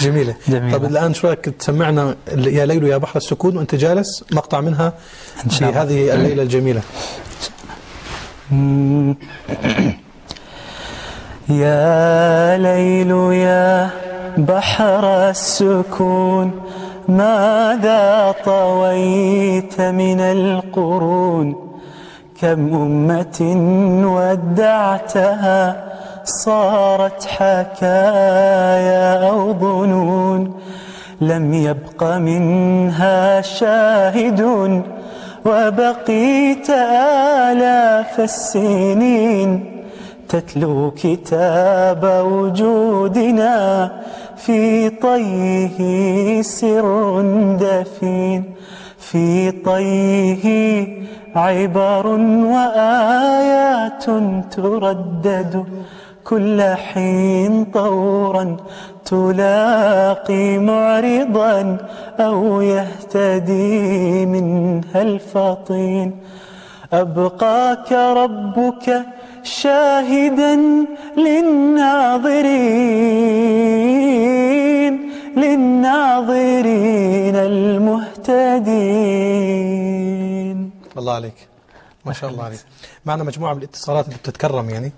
جميلة. طب الآن شو رأيك تسمعنا يا ليل يا بحر السكون وأنت جالس مقطع منها في هذه الليلة الجميلة. يا ليل يا بحر السكون ماذا طويت من القرون، كم أمة ودعتها صارت حكايا أو ظنون، لم يبق منها شاهد وبقيت آلاف السنين تتلو كتاب وجودنا في طيه سر دفين، في طيه عبر وآيات تردد كل حين طورا تلاقي معرضا أو يهتدي منها الفطين. أبقاك ربك شاهدا للناظرين المهتدين. الله عليك، ما شاء الله عليك. معنا مجموعة من الاتصالات اللي بتتكرم يعني.